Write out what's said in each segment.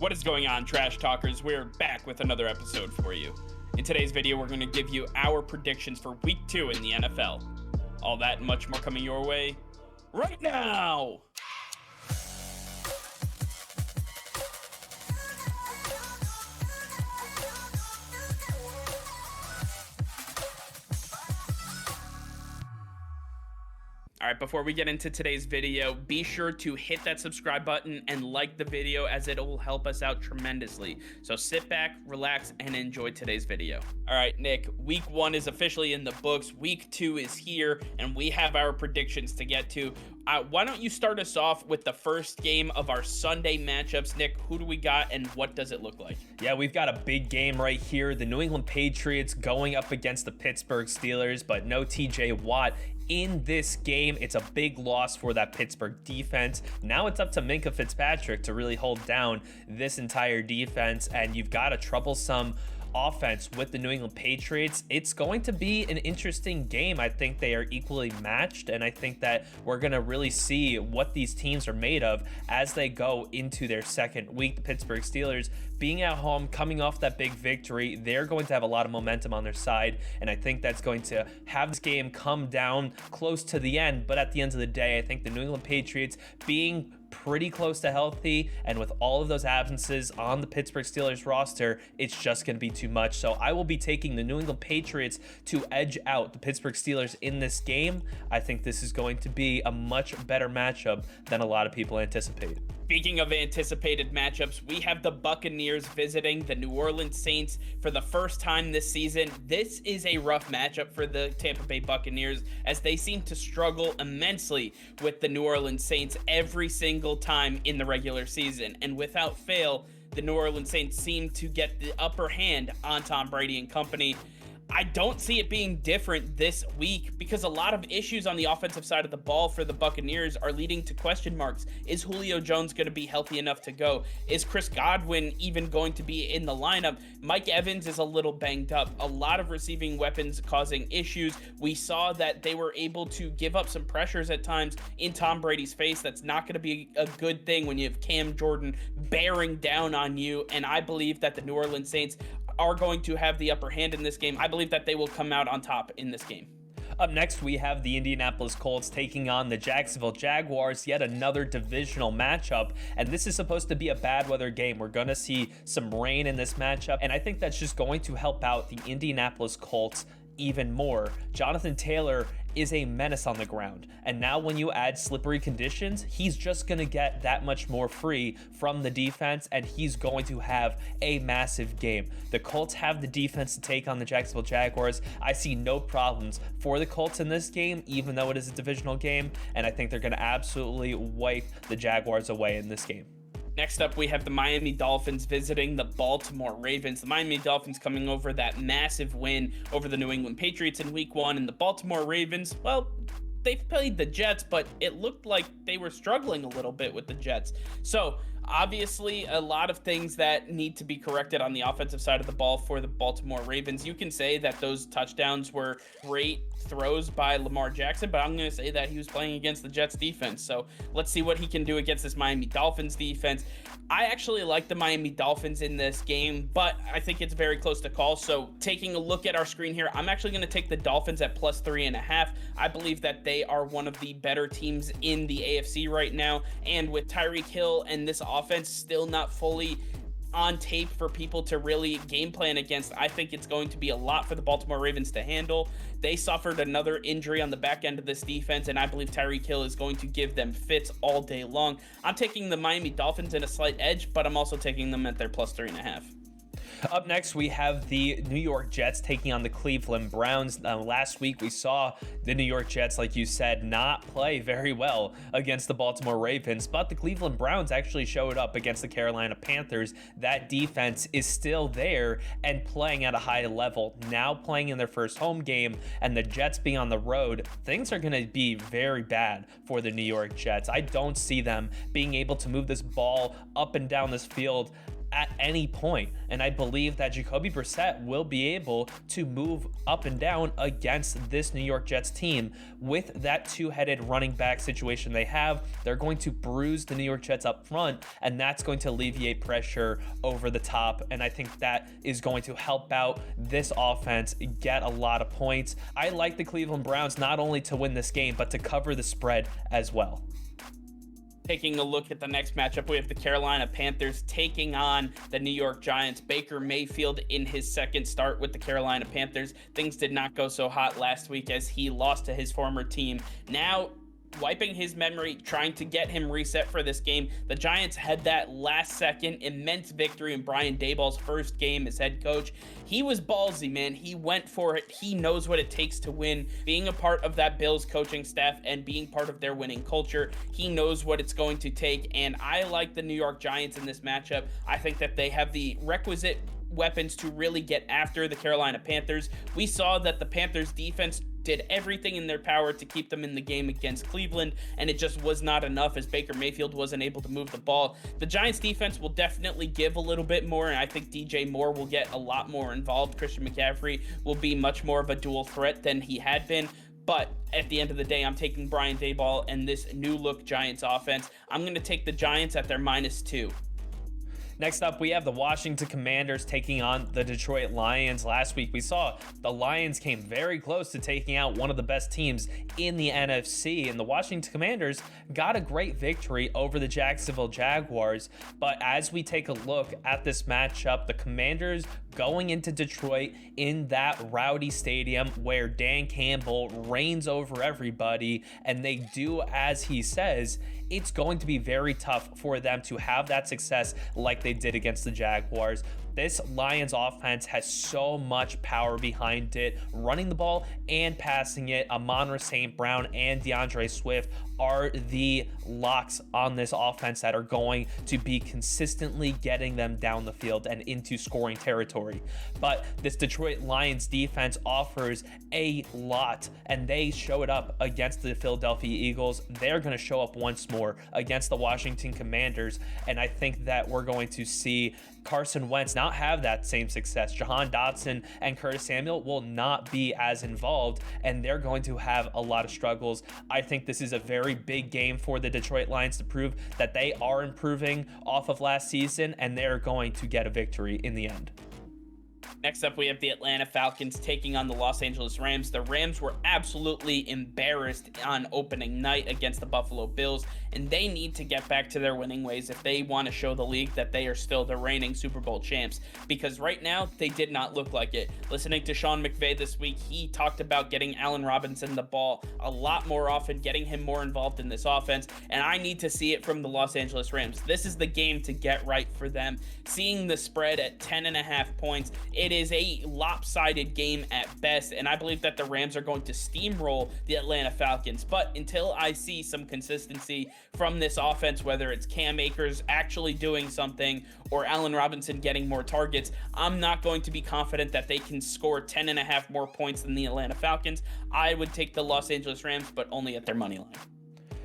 What is going on, Trash Talkers? We're back with another episode for you. In today's video, we're going to give you our predictions for Week 2 in the NFL. All that and much more coming your way right now! All right, before we get into today's video, be sure to hit that subscribe button and like the video as it will help us out tremendously. So sit back, relax, and enjoy today's video. All right, Nick, Week 1 is officially in the books. Week 2 is here, and we have our predictions to get to. Why don't you start us off with the first game of our Sunday matchups? Nick, who do we got, and what does it look like? Yeah, we've got a big game right here. The New England Patriots going up against the Pittsburgh Steelers, but no TJ Watt in this game. It's a big loss for that Pittsburgh defense. Now it's up to Minkah Fitzpatrick to really hold down this entire defense, and you've got a troublesome offense with the New England Patriots. It's going to be an interesting game. I think they are equally matched, and I think that we're going to really see what these teams are made of as they go into their second week. The Pittsburgh Steelers being at home, coming off that big victory, they're going to have a lot of momentum on their side, and I think that's going to have this game come down close to the end. But at the end of the day, I think the New England Patriots being pretty close to healthy, and with all of those absences on the Pittsburgh Steelers roster, it's just going to be too much. So I will be taking the New England Patriots to edge out the Pittsburgh Steelers in this game. I think this is going to be a much better matchup than a lot of people anticipate. Speaking of anticipated matchups, we have the Buccaneers visiting the New Orleans Saints for the first time this season. This is a rough matchup for the Tampa Bay Buccaneers, as they seem to struggle immensely with the New Orleans Saints every single time in the regular season. And without fail, the New Orleans Saints seem to get the upper hand on Tom Brady and company. I don't see it being different this week, because a lot of issues on the offensive side of the ball for the Buccaneers are leading to question marks. Is Julio Jones going to be healthy enough to go? Is Chris Godwin even going to be in the lineup? Mike Evans is a little banged up. A lot of receiving weapons causing issues. We saw that they were able to give up some pressures at times in Tom Brady's face. That's not going to be a good thing when you have Cam Jordan bearing down on you. And I believe that the New Orleans Saints are going to have the upper hand in this game. I believe that they will come out on top in this game. Up next, we have the Indianapolis Colts taking on the Jacksonville Jaguars, yet another divisional matchup, and this is supposed to be a bad weather game. We're going to see some rain in this matchup, and I think that's just going to help out the Indianapolis Colts even more. Jonathan Taylor is a menace on the ground, and now when you add slippery conditions, he's just going to get that much more free from the defense, and he's going to have a massive game. The Colts have the defense to take on the Jacksonville Jaguars. I see no problems for the Colts in this game, even though it is a divisional game, and I think they're going to absolutely wipe the Jaguars away in this game. Next up, we have the Miami Dolphins visiting the Baltimore Ravens. The Miami Dolphins coming over that massive win over the New England Patriots in Week 1, and the Baltimore Ravens, well, they've played the Jets, but it looked like they were struggling a little bit with the Jets. So obviously, a lot of things that need to be corrected on the offensive side of the ball for the Baltimore Ravens. You can say that those touchdowns were great throws by Lamar Jackson, but I'm going to say that he was playing against the Jets defense. So let's see what he can do against this Miami Dolphins defense. I actually like the Miami Dolphins in this game, but I think it's very close to call. So taking a look at our screen here, I'm actually going to take the Dolphins at +3.5. I believe that they are one of the better teams in the AFC right now. And with Tyreek Hill and this offense still not fully on tape for people to really game plan against, I think it's going to be a lot for the Baltimore Ravens to handle. They suffered another injury on the back end of this defense, and I believe Tyreek Hill is going to give them fits all day long. I'm taking the Miami Dolphins in a slight edge, but I'm also taking them at their +3.5. Up next, we have the New York Jets taking on the Cleveland Browns. Last week, we saw the New York Jets, like you said, not play very well against the Baltimore Ravens, but the Cleveland Browns actually showed up against the Carolina Panthers. That defense is still there and playing at a high level, now playing in their first home game, and the Jets being on the road, things are going to be very bad for the New York Jets. I don't see them being able to move this ball up and down this field at any point. And I believe that Jacoby Brissett will be able to move up and down against this New York Jets team with that two-headed running back situation they have. They're going to bruise the New York Jets up front, and that's going to alleviate pressure over the top. And I think that is going to help out this offense get a lot of points. I like the Cleveland Browns not only to win this game, but to cover the spread as well. Taking a look at the next matchup, we have the Carolina Panthers taking on the New York Giants. Baker Mayfield in his second start with the Carolina Panthers. Things did not go so hot last week as he lost to his former team. Now, wiping his memory, trying to get him reset for this game. The Giants had that last second immense victory in Brian Daboll's first game as head coach. He was ballsy, man. He went for it. He knows what it takes to win. Being a part of that Bills coaching staff and being part of their winning culture, he knows what it's going to take. And I like the New York Giants in this matchup. I think that they have the requisite weapons to really get after the Carolina Panthers. We saw that the Panthers defense did everything in their power to keep them in the game against Cleveland, and it just was not enough as Baker Mayfield wasn't able to move the ball. The Giants defense will definitely give a little bit more, and I think DJ Moore will get a lot more involved. Christian McCaffrey will be much more of a dual threat than he had been. But at the end of the day, I'm taking Brian Daboll and this new look Giants offense. I'm going to take the Giants at their -2. Next up, we have the Washington Commanders taking on the Detroit Lions. Last week, we saw the Lions came very close to taking out one of the best teams in the NFC, and the Washington Commanders got a great victory over the Jacksonville Jaguars. But as we take a look at this matchup, the Commanders going into Detroit in that rowdy stadium where Dan Campbell reigns over everybody, and they do as he says, it's going to be very tough for them to have that success like they did against the Jaguars. This Lions offense has so much power behind it, running the ball and passing it. Amon-Ra St. Brown and DeAndre Swift are the locks on this offense that are going to be consistently getting them down the field and into scoring territory. But this Detroit Lions defense offers a lot, and they showed up against the Philadelphia Eagles. They're going to show up once more against the Washington Commanders, and I think that we're going to see Carson Wentz not have that same success. Jahan Dotson and Curtis Samuel will not be as involved, and they're going to have a lot of struggles. I think this is a very big game for the Detroit Lions to prove that they are improving off of last season, and they're going to get a victory in the end. Next up, we have the Atlanta Falcons taking on the Los Angeles Rams. The Rams were absolutely embarrassed on opening night against the Buffalo Bills, and they need to get back to their winning ways if they want to show the league that they are still the reigning Super Bowl champs, because right now they did not look like it. Listening to Sean McVay this week, he talked about getting Allen Robinson the ball a lot more often, getting him more involved in this offense, and I need to see it from the Los Angeles Rams. This is the game to get right for them. Seeing the spread at 10.5 points, it is a lopsided game at best, and I believe that the Rams are going to steamroll the Atlanta Falcons. But until I see some consistency from this offense, whether it's Cam Akers actually doing something or Allen Robinson getting more targets, I'm not going to be confident that they can score 10.5 more points than the Atlanta Falcons. I would take the Los Angeles Rams, but only at their money line.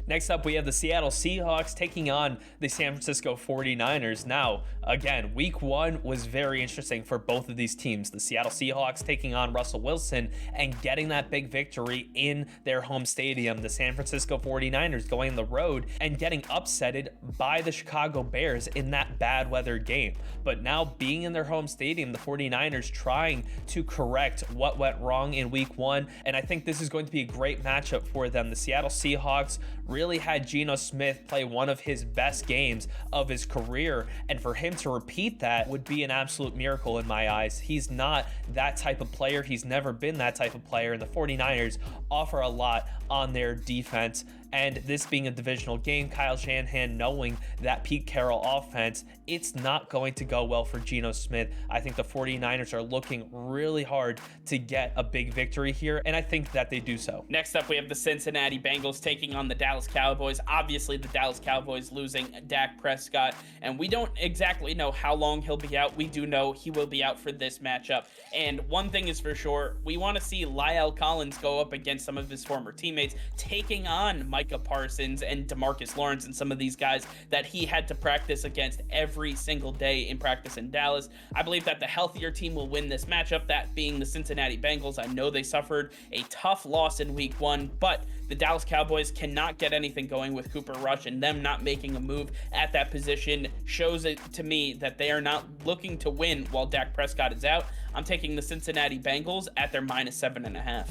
Next up, we have the Seattle Seahawks taking on the San Francisco 49ers. Now, again, week one was very interesting for both of these teams. The Seattle Seahawks taking on Russell Wilson and getting that big victory in their home stadium. The San Francisco 49ers going on the road and getting upsetted by the Chicago Bears in that bad weather game. But now being in their home stadium, the 49ers trying to correct what went wrong in week one. And I think this is going to be a great matchup for them. The Seattle Seahawks really had Geno Smith play one of his best games of his career, and for him to repeat that would be an absolute miracle in my eyes. He's not that type of player. He's never been that type of player, and the 49ers offer a lot on their defense. And this being a divisional game, Kyle Shanahan knowing that Pete Carroll offense, it's not going to go well for Geno Smith. I think the 49ers are looking really hard to get a big victory here, and I think that they do so. Next up, we have the Cincinnati Bengals taking on the Dallas Cowboys. Obviously, the Dallas Cowboys losing Dak Prescott, and we don't exactly know how long he'll be out. We do know he will be out for this matchup. And one thing is for sure, we want to see La'el Collins go up against some of his former teammates, taking on Micah Parsons and DeMarcus Lawrence and some of these guys that he had to practice against every every single day in practice in Dallas. I believe that the healthier team will win this matchup, that being the Cincinnati Bengals. I know they suffered a tough loss in week 1, but the Dallas Cowboys cannot get anything going with Cooper Rush, and them not making a move at that position shows it to me that they are not looking to win while Dak Prescott is out. I'm taking the Cincinnati Bengals at their -7.5.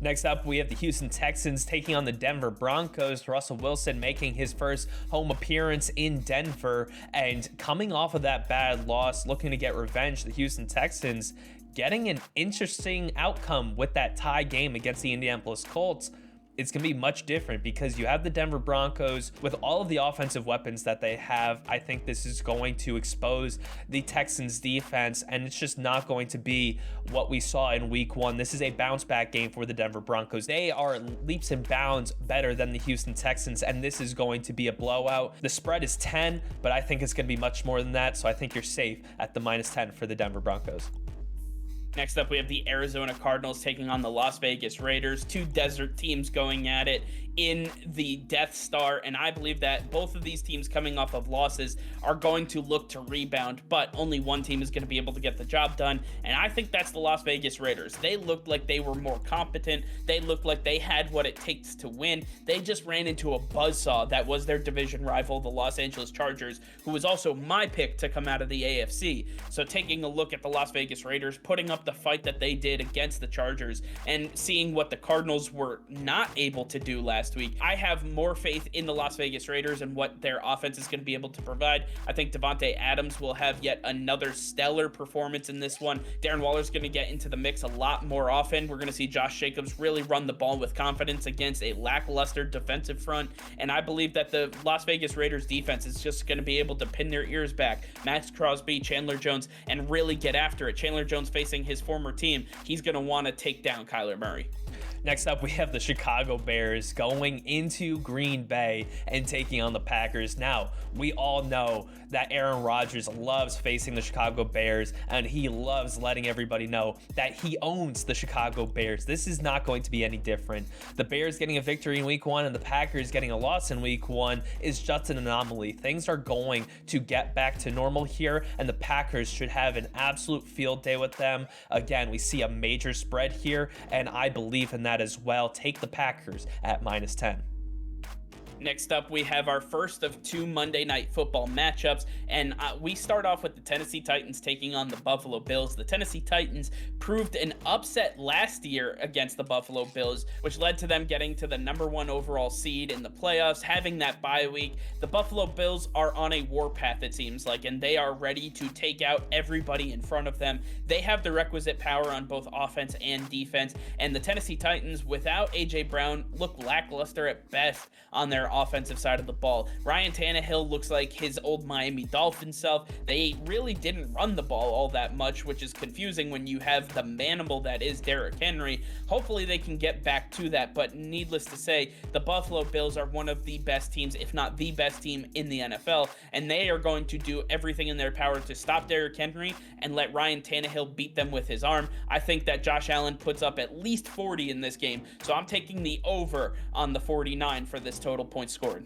Next up, we have the Houston Texans taking on the Denver Broncos. Russell Wilson making his first home appearance in Denver, and coming off of that bad loss, looking to get revenge. The Houston Texans getting an interesting outcome with that tie game against the Indianapolis Colts. It's going to be much different because you have the Denver Broncos with all of the offensive weapons that they have. I think this is going to expose the Texans defense, and it's just not going to be what we saw in week 1. This is a bounce back game for the Denver Broncos. They are leaps and bounds better than the Houston Texans, and this is going to be a blowout. The spread is 10, but I think it's going to be much more than that, so I think you're safe at the -10 for the Denver Broncos. Next up, we have the Arizona Cardinals taking on the Las Vegas Raiders. Two desert teams going at it in the Death Star, and I believe that both of these teams coming off of losses are going to look to rebound, but only one team is going to be able to get the job done, and I think that's the Las Vegas Raiders. They looked like they were more competent. They looked like they had what it takes to win. They just ran into a buzzsaw that was their division rival, the Los Angeles Chargers, who was also my pick to come out of the AFC. So taking a look at the Las Vegas Raiders, putting up the fight that they did against the Chargers, and seeing what the Cardinals were not able to do last week, I have more faith in the Las Vegas Raiders and what their offense is going to be able to provide. I think Devontae Adams will have yet another stellar performance in this one. Darren Waller's going to get into the mix a lot more often. We're going to see Josh Jacobs really run the ball with confidence against a lackluster defensive front, and I believe that the Las Vegas Raiders defense is just going to be able to pin their ears back. Max Crosby, Chandler Jones, and really get after it. Chandler Jones facing his former team, he's going to want to take down Kyler Murray. Next up, we have the Chicago Bears going into Green Bay and taking on the Packers. Now, we all know that Aaron Rodgers loves facing the Chicago Bears, and he loves letting everybody know that he owns the Chicago Bears. This is not going to be any different. The Bears getting a victory in week 1 and the Packers getting a loss in week 1 is just an anomaly. Things are going to get back to normal here, and the Packers should have an absolute field day with them. Again, we see a major spread here, and I believe in that as well. Take the Packers at -10. Next up, we have our first of 2 Monday Night Football matchups, and we start off with the Tennessee Titans taking on the Buffalo Bills. The Tennessee Titans proved an upset last year against the Buffalo Bills, which led to them getting to the #1 overall seed in the playoffs, having that bye week. The Buffalo Bills are on a warpath, it seems like, and they are ready to take out everybody in front of them. They have the requisite power on both offense and defense, and the Tennessee Titans, without A.J. Brown, look lackluster at best on their offensive side of the ball. Ryan Tannehill looks like his old Miami Dolphins self. They really didn't run the ball all that much, which is confusing when you have the manimal that is Derrick Henry. Hopefully they can get back to that, but needless to say, the Buffalo Bills are one of the best teams, if not the best team in the NFL, and they are going to do everything in their power to stop Derrick Henry and let Ryan Tannehill beat them with his arm. I think that Josh Allen puts up at least 40 in this game, so I'm taking the over on the 49 for this total points scored.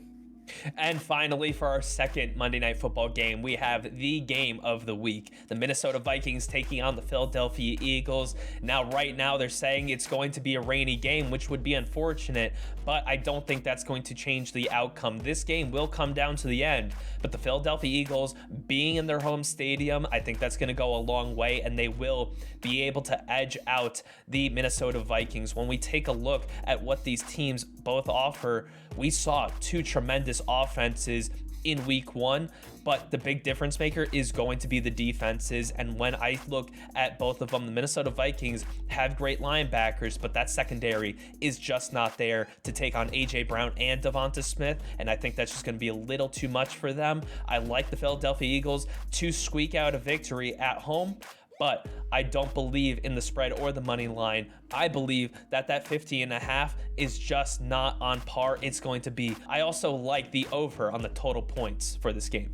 And finally, for our second Monday Night Football game, we have the game of the week. The Minnesota Vikings taking on the Philadelphia Eagles. Now, right now, they're saying it's going to be a rainy game, which would be unfortunate, but I don't think that's going to change the outcome. This game will come down to the end, but the Philadelphia Eagles being in their home stadium, I think that's going to go a long way, and they will be able to edge out the Minnesota Vikings. When we take a look at what these teams both offer, we saw 2 tremendous offenses in week 1, but the big difference maker is going to be the defenses. And when I look at both of them, the Minnesota Vikings have great linebackers, but that secondary is just not there to take on A.J. Brown and Devonta Smith, and I think that's just going to be a little too much for them. I like the Philadelphia Eagles to squeak out a victory at home, but I don't believe in the spread or the money line. I believe that 50.5 is just not on par. It's going to be. I also like the over on the total points for this game.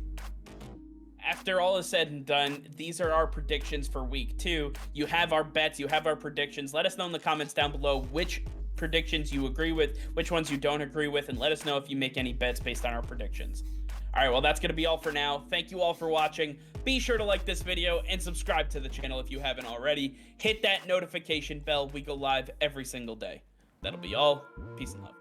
After all is said and done, these are our predictions for week 2. You have our bets, you have our predictions. Let us know in the comments down below which predictions you agree with, which ones you don't agree with, and let us know if you make any bets based on our predictions. All right, well, that's going to be all for now. Thank you all for watching. Be sure to like this video and subscribe to the channel if you haven't already. Hit that notification bell. We go live every single day. That'll be all. Peace and love.